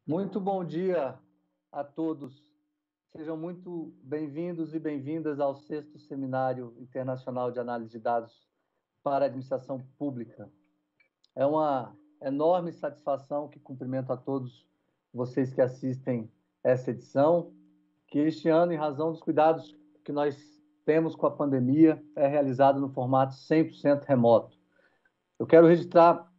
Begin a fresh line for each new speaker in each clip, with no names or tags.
Muito bom dia a todos. Sejam muito bem-vindos e bem-vindas ao 6º Seminário Internacional de Análise de Dados para a Administração Pública. É uma enorme satisfação que cumprimento a todos vocês que assistem essa edição, que este ano, em razão dos cuidados que nós temos com a pandemia, é realizado no formato 100% remoto. Eu quero registrar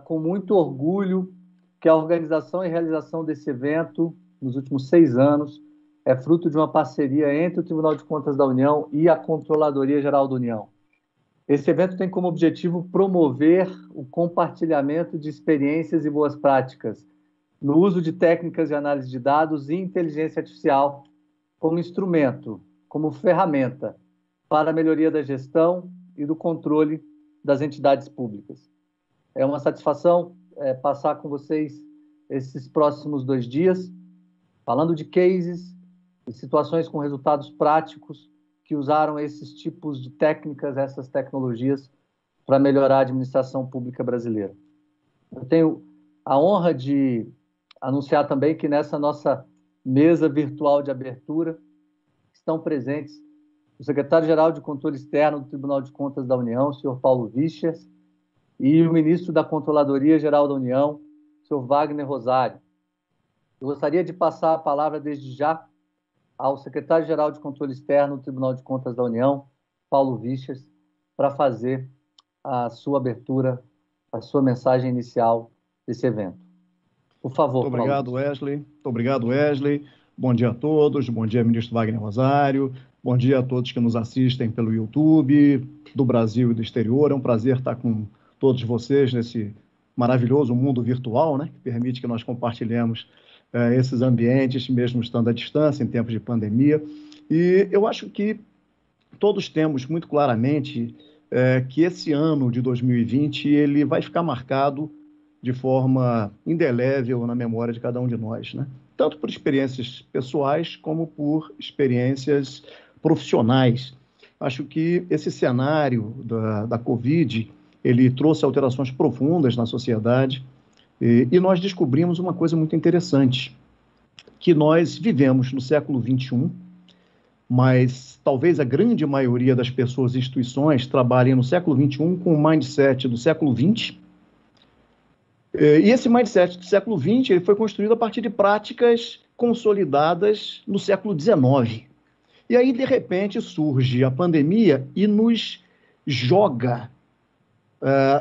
com muito orgulho que a organização e realização desse evento, nos últimos 6 anos, é fruto de uma parceria entre o Tribunal de Contas da União e a Controladoria Geral da União. Esse evento tem como objetivo promover o compartilhamento de experiências e boas práticas no uso de técnicas de análise de dados e inteligência artificial como instrumento, como ferramenta para a melhoria da gestão e do controle das entidades públicas. É uma satisfação passar com vocês esses próximos 2 dias, falando de cases e situações com resultados práticos que usaram esses tipos de técnicas, essas tecnologias, para melhorar a administração pública brasileira. Eu tenho a honra de anunciar também que nessa nossa mesa virtual de abertura estão presentes o secretário-geral de Controle Externo do Tribunal de Contas da União, o senhor Paulo Vichas, e o ministro da Controladoria Geral da União, o senhor Wagner Rosário. Eu gostaria de passar a palavra desde já ao secretário-geral de Controle Externo do Tribunal de Contas da União, Paulo Vichas, para fazer a sua abertura, a sua mensagem inicial desse evento. Por favor,
Muito obrigado,
Paulo.
Wesley. Muito obrigado, Wesley. Bom dia a todos. Bom dia, ministro Wagner Rosário. Bom dia a todos que nos assistem pelo YouTube, do Brasil e do exterior. É um prazer estar com todos vocês nesse maravilhoso mundo virtual, né, que permite que nós compartilhemos esses ambientes, mesmo estando à distância, em tempos de pandemia. E eu acho que todos temos muito claramente que esse ano de 2020 ele vai ficar marcado de forma indelével na memória de cada um de nós, né? Tanto por experiências pessoais como por experiências profissionais. Acho que esse cenário da Covid, ele trouxe alterações profundas na sociedade e nós descobrimos uma coisa muito interessante, que nós vivemos no século XXI, mas talvez a grande maioria das pessoas e instituições trabalhem no século XXI com o mindset do século XX. E esse mindset do século XX ele foi construído a partir de práticas consolidadas no século XIX. E aí, de repente, surge a pandemia e nos joga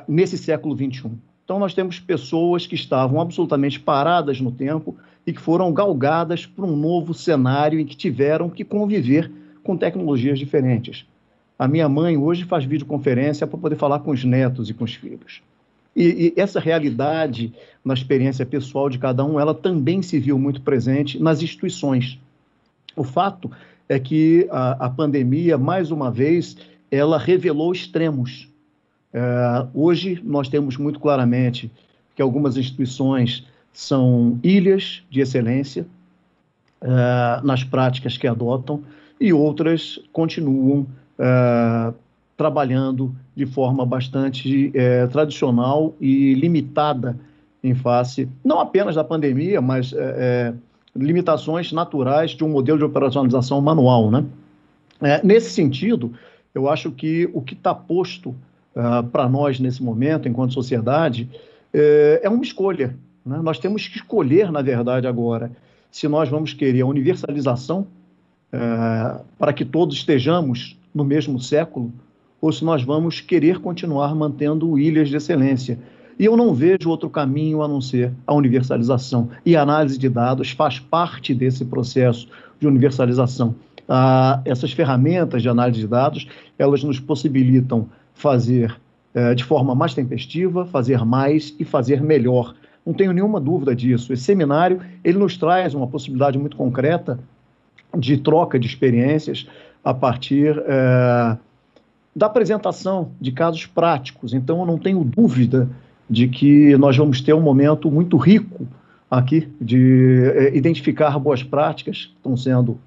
nesse século XXI. Então, nós temos pessoas que estavam absolutamente paradas no tempo e que foram galgadas por um novo cenário em que tiveram que conviver com tecnologias diferentes. A minha mãe hoje faz videoconferência para poder falar com os netos e com os filhos. E essa realidade, na experiência pessoal de cada um, ela também se viu muito presente nas instituições. O fato é que a pandemia, mais uma vez, ela revelou extremos. Hoje, nós temos muito claramente que algumas instituições são ilhas de excelência nas práticas que adotam e outras continuam trabalhando de forma bastante tradicional e limitada em face, não apenas da pandemia, mas limitações naturais de um modelo de operacionalização manual, né? Nesse sentido, eu acho que o que está posto para nós nesse momento, enquanto sociedade, é uma escolha, né? Nós temos que escolher, na verdade, agora, se nós vamos querer a universalização para que todos estejamos no mesmo século, ou se nós vamos querer continuar mantendo ilhas de excelência. E eu não vejo outro caminho a não ser a universalização. E a análise de dados faz parte desse processo de universalização. Essas ferramentas de análise de dados, elas nos possibilitam fazer de forma mais tempestiva, fazer mais e fazer melhor. Não tenho nenhuma dúvida disso. Esse seminário, ele nos traz uma possibilidade muito concreta de troca de experiências a partir da apresentação de casos práticos. Então, eu não tenho dúvida de que nós vamos ter um momento muito rico aqui de identificar boas práticas que estão sendo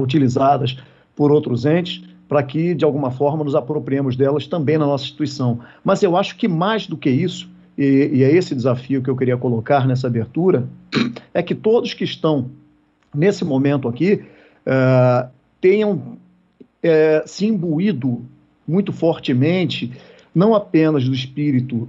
utilizadas por outros entes, para que, de alguma forma, nos apropriemos delas também na nossa instituição. Mas eu acho que, mais do que isso, e é esse desafio que eu queria colocar nessa abertura, é que todos que estão nesse momento aqui tenham se imbuído muito fortemente, não apenas do espírito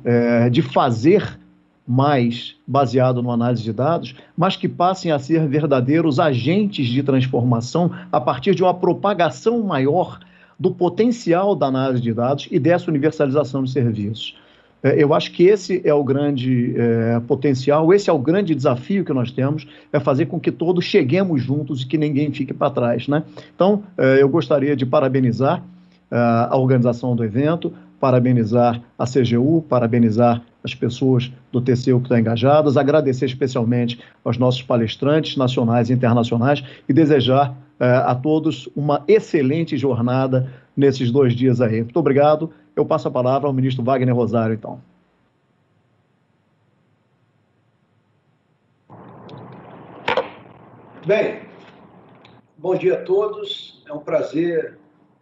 de fazer mais baseado no análise de dados, mas que passem a ser verdadeiros agentes de transformação a partir de uma propagação maior do potencial da análise de dados e dessa universalização de serviços. Eu acho que esse é o grande potencial, esse é o grande desafio que nós temos, é fazer com que todos cheguemos juntos e que ninguém fique para trás, né? Então, eu gostaria de parabenizar a organização do evento, parabenizar a CGU, parabenizar as pessoas do TCU que estão engajadas, agradecer especialmente aos nossos palestrantes nacionais e internacionais e desejar a todos uma excelente jornada nesses 2 dias aí. Muito obrigado. Eu passo a palavra ao ministro Wagner Rosário, então.
Bem, bom dia a todos. É um prazer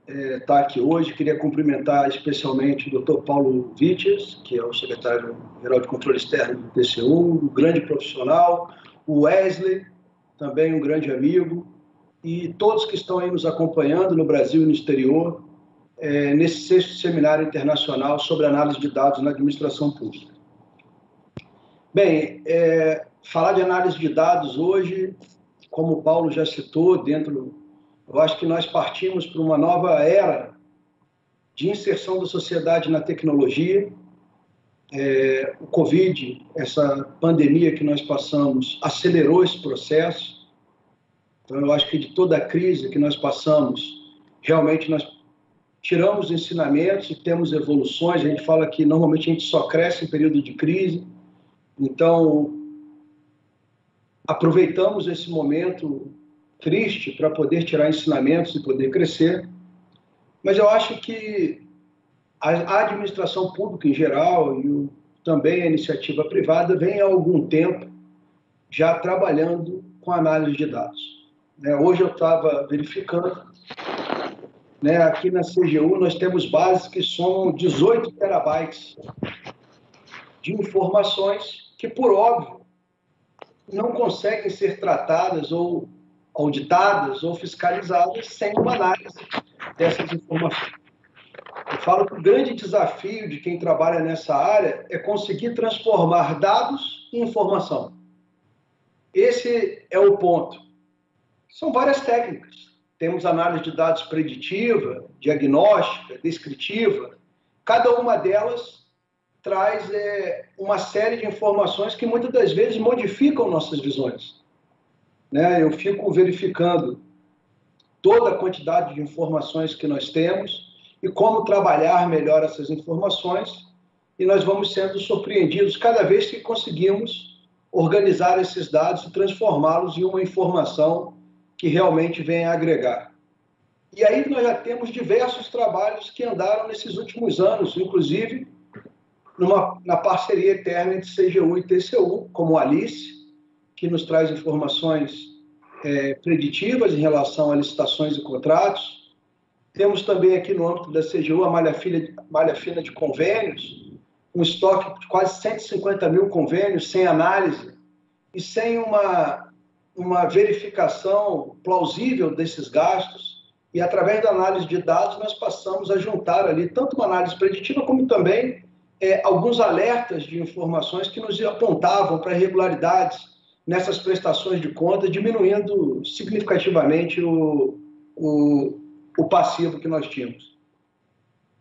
estar aqui hoje. Queria cumprimentar especialmente o Dr. Paulo Vítias, que é o secretário-geral de Controle Externo do TCU, um grande profissional, o Wesley, também um grande amigo, e todos que estão aí nos acompanhando no Brasil e no exterior, nesse 6º Seminário Internacional sobre Análise de Dados na Administração Pública. Bem, falar de análise de dados hoje, como o Paulo já citou, eu acho que nós partimos para uma nova era de inserção da sociedade na tecnologia. O Covid, essa pandemia que nós passamos, acelerou esse processo. Então, eu acho que de toda a crise que nós passamos, realmente nós tiramos ensinamentos e temos evoluções. A gente fala que normalmente a gente só cresce em período de crise. Então, aproveitamos esse momento triste para poder tirar ensinamentos e poder crescer. Mas eu acho que a administração pública em geral e também a iniciativa privada vem há algum tempo já trabalhando com análise de dados. Hoje eu estava verificando, aqui na CGU nós temos bases que somam 18 terabytes de informações que, por óbvio, não conseguem ser tratadas ou auditadas ou fiscalizadas sem uma análise dessas informações. Eu falo que o grande desafio de quem trabalha nessa área é conseguir transformar dados em informação. Esse é o ponto. São várias técnicas. Temos análise de dados preditiva, diagnóstica, descritiva. Cada uma delas traz uma série de informações que muitas das vezes modificam nossas visões. Eu fico verificando toda a quantidade de informações que nós temos e como trabalhar melhor essas informações, e nós vamos sendo surpreendidos cada vez que conseguimos organizar esses dados e transformá-los em uma informação que realmente venha a agregar. E aí nós já temos diversos trabalhos que andaram nesses últimos anos, inclusive na parceria eterna entre CGU e TCU, como a Alice, que nos traz informações preditivas em relação a licitações e contratos. Temos também aqui no âmbito da CGU a malha fina de convênios, um estoque de quase 150 mil convênios sem análise e sem uma verificação plausível desses gastos. E através da análise de dados nós passamos a juntar ali tanto uma análise preditiva como também alguns alertas de informações que nos apontavam para irregularidades nessas prestações de contas, diminuindo significativamente o passivo que nós tínhamos.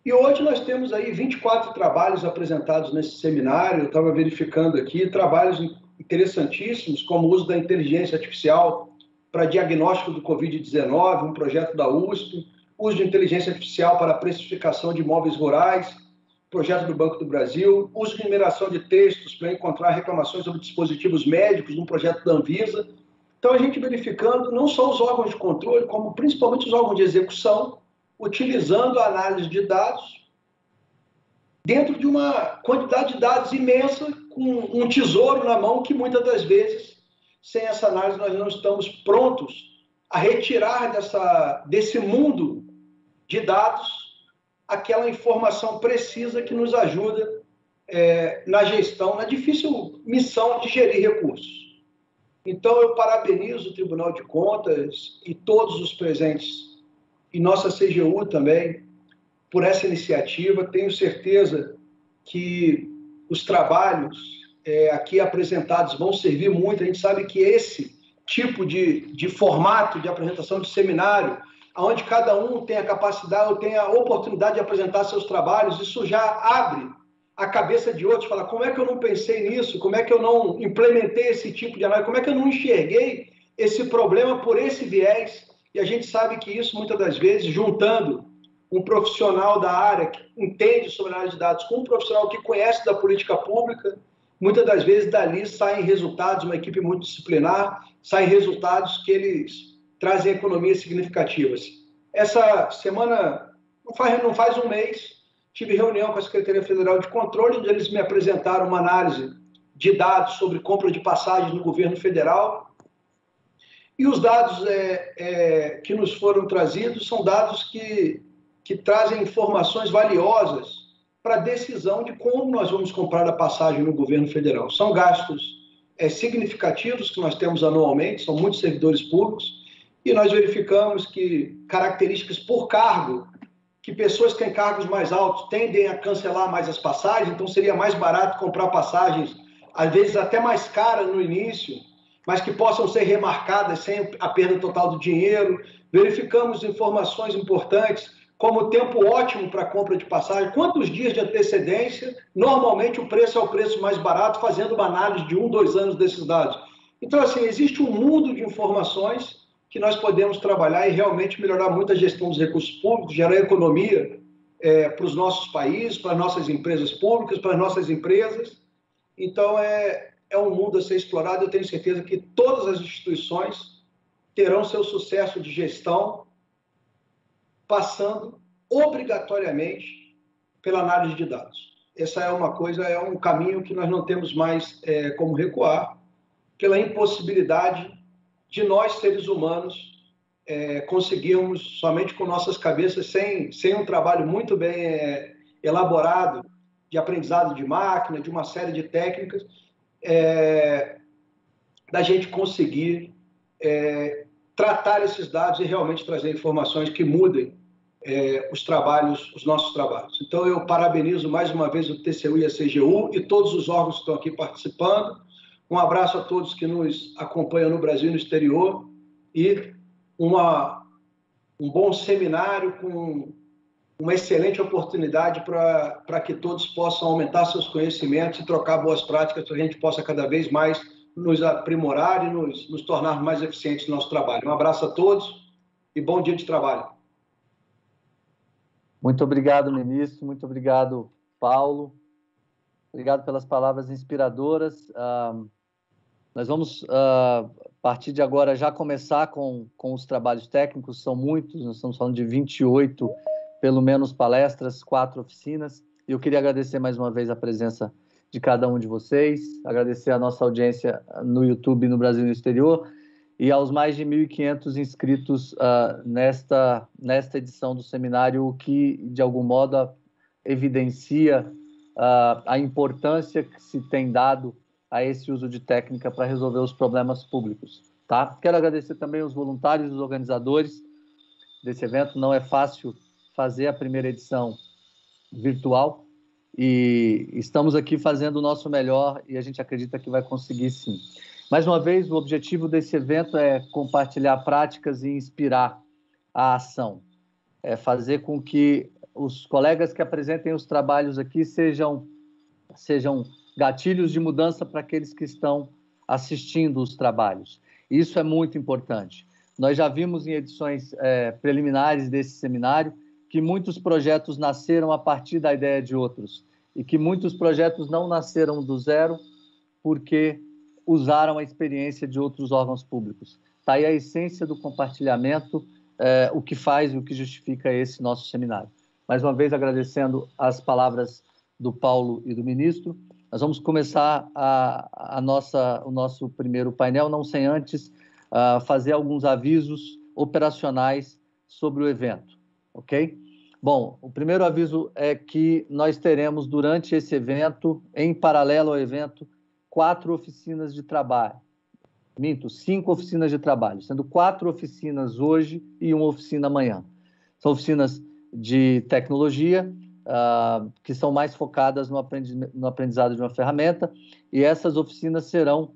E hoje nós temos aí 24 trabalhos apresentados nesse seminário. Eu estava verificando aqui trabalhos interessantíssimos, como o uso da inteligência artificial para diagnóstico do Covid-19, um projeto da USP, uso de inteligência artificial para precificação de imóveis rurais, projeto do Banco do Brasil, uso de mineração de textos para encontrar reclamações sobre dispositivos médicos, num projeto da Anvisa. Então, a gente verificando não só os órgãos de controle, como principalmente os órgãos de execução, utilizando a análise de dados dentro de uma quantidade de dados imensa, com um tesouro na mão que muitas das vezes, sem essa análise, nós não estamos prontos a retirar desse mundo de dados aquela informação precisa que nos ajuda na gestão, na difícil missão de gerir recursos. Então, eu parabenizo o Tribunal de Contas e todos os presentes, e nossa CGU também, por essa iniciativa. Tenho certeza que os trabalhos aqui apresentados vão servir muito. A gente sabe que esse tipo de formato de apresentação de seminário, onde cada um tem a capacidade ou tem a oportunidade de apresentar seus trabalhos, isso já abre a cabeça de outros, fala, como é que eu não pensei nisso? Como é que eu não implementei esse tipo de análise? Como é que eu não enxerguei esse problema por esse viés? E a gente sabe que isso, muitas das vezes, juntando um profissional da área que entende sobre análise de dados com um profissional que conhece da política pública, muitas das vezes dali saem resultados, uma equipe multidisciplinar, saem resultados que eles trazem economias significativas. Essa semana, não faz um mês, tive reunião com a Secretaria Federal de Controle, onde eles me apresentaram uma análise de dados sobre compra de passagens no governo federal. E os dados que nos foram trazidos são dados que trazem informações valiosas para a decisão de como nós vamos comprar a passagem no governo federal. São gastos significativos que nós temos anualmente, são muitos servidores públicos, e nós verificamos que características por cargo, que pessoas que têm cargos mais altos tendem a cancelar mais as passagens, então seria mais barato comprar passagens, às vezes até mais caras no início, mas que possam ser remarcadas sem a perda total do dinheiro. Verificamos informações importantes, como o tempo ótimo para a compra de passagem, quantos dias de antecedência, normalmente o preço é o preço mais barato, fazendo uma análise de 1, 2 anos desses dados. Então, assim, existe um mundo de informações que nós podemos trabalhar e realmente melhorar muito a gestão dos recursos públicos, gerar economia para os nossos países, para as nossas empresas públicas, para as nossas empresas. Então, é um mundo a ser explorado. Eu tenho certeza que todas as instituições terão seu sucesso de gestão passando obrigatoriamente pela análise de dados. Essa é uma coisa, é um caminho que nós não temos mais como recuar, pela impossibilidade de nós, seres humanos, conseguirmos, somente com nossas cabeças, sem um trabalho muito bem elaborado, de aprendizado de máquina, de uma série de técnicas, da gente conseguir tratar esses dados e realmente trazer informações que mudem os nossos trabalhos. Então, eu parabenizo mais uma vez o TCU e a CGU e todos os órgãos que estão aqui participando. Um abraço a todos que nos acompanham no Brasil e no exterior e um bom seminário com uma excelente oportunidade para que todos possam aumentar seus conhecimentos e trocar boas práticas para que a gente possa cada vez mais nos aprimorar e nos tornar mais eficientes no nosso trabalho. Um abraço a todos e bom dia de trabalho.
Muito obrigado, ministro. Muito obrigado, Paulo. Obrigado pelas palavras inspiradoras. Nós vamos, a partir de agora, já começar com os trabalhos técnicos. São muitos, nós estamos falando de 28, pelo menos, palestras, 4 oficinas. E eu queria agradecer mais uma vez a presença de cada um de vocês, agradecer a nossa audiência no YouTube, no Brasil e no exterior, e aos mais de 1.500 inscritos nesta edição do seminário, o que, de algum modo, evidencia a importância que se tem dado a esse uso de técnica para resolver os problemas públicos. Tá? Quero agradecer também os voluntários e os organizadores desse evento. Não é fácil fazer a primeira edição virtual e estamos aqui fazendo o nosso melhor e a gente acredita que vai conseguir sim. Mais uma vez, o objetivo desse evento é compartilhar práticas e inspirar a ação. É fazer com que os colegas que apresentem os trabalhos aqui sejam gatilhos de mudança para aqueles que estão assistindo os trabalhos. Isso é muito importante. Nós já vimos em edições preliminares desse seminário que muitos projetos nasceram a partir da ideia de outros e que muitos projetos não nasceram do zero porque usaram a experiência de outros órgãos públicos. Está aí a essência do compartilhamento, o que faz e o que justifica esse nosso seminário. Mais uma vez, agradecendo as palavras do Paulo e do ministro. Nós vamos começar o nosso primeiro painel, não sem antes fazer alguns avisos operacionais sobre o evento, ok? Bom, o primeiro aviso é que nós teremos, durante esse evento, em paralelo ao evento, 4 oficinas de trabalho. 5 oficinas de trabalho, sendo 4 oficinas hoje e 1 oficina amanhã. São oficinas de tecnologia, que são mais focadas no aprendizado de uma ferramenta, e essas oficinas serão,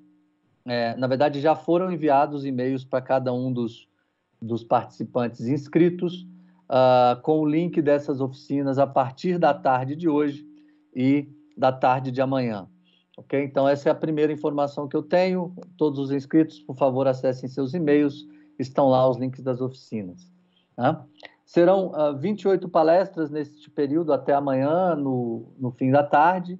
na verdade, já foram enviados e-mails para cada um dos participantes inscritos, com o link dessas oficinas a partir da tarde de hoje e da tarde de amanhã. Ok? Então, essa é a primeira informação que eu tenho. Todos os inscritos, por favor, acessem seus e-mails. Estão lá os links das oficinas. Tá? Serão 28 palestras neste período, até amanhã, no fim da tarde.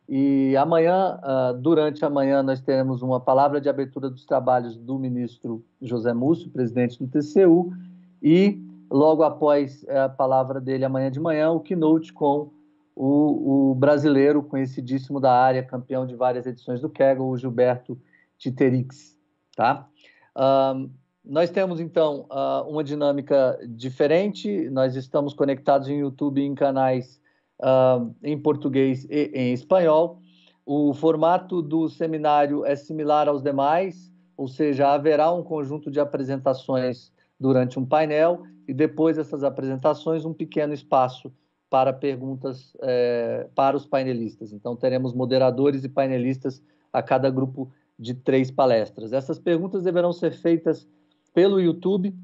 E amanhã, durante a manhã, nós teremos uma palavra de abertura dos trabalhos do ministro José Múcio, presidente do TCU, e logo após a palavra dele amanhã de manhã, o keynote com o brasileiro conhecidíssimo da área, campeão de várias edições do Kaggle, o Gilberto Titerix. Tá? Nós temos, então, uma dinâmica diferente. Nós estamos conectados em YouTube em canais em português e em espanhol. O formato do seminário é similar aos demais, ou seja, haverá um conjunto de apresentações durante um painel e depois dessas apresentações um pequeno espaço para perguntas para os painelistas. Então, teremos moderadores e painelistas a cada grupo de 3 palestras. Essas perguntas deverão ser feitas pelo YouTube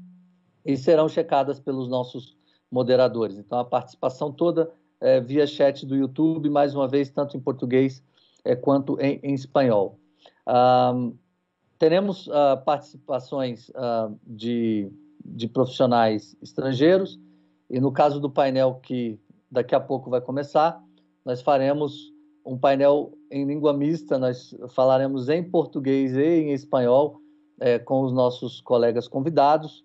e serão checadas pelos nossos moderadores. Então, a participação toda via chat do YouTube, mais uma vez, tanto em português quanto em espanhol. Teremos participações de profissionais estrangeiros, e no caso do painel que daqui a pouco vai começar, nós faremos um painel em língua mista, nós falaremos em português e em espanhol com os nossos colegas convidados,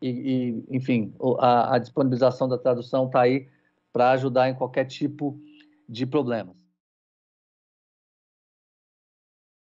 e enfim, a disponibilização da tradução está aí para ajudar em qualquer tipo de problemas.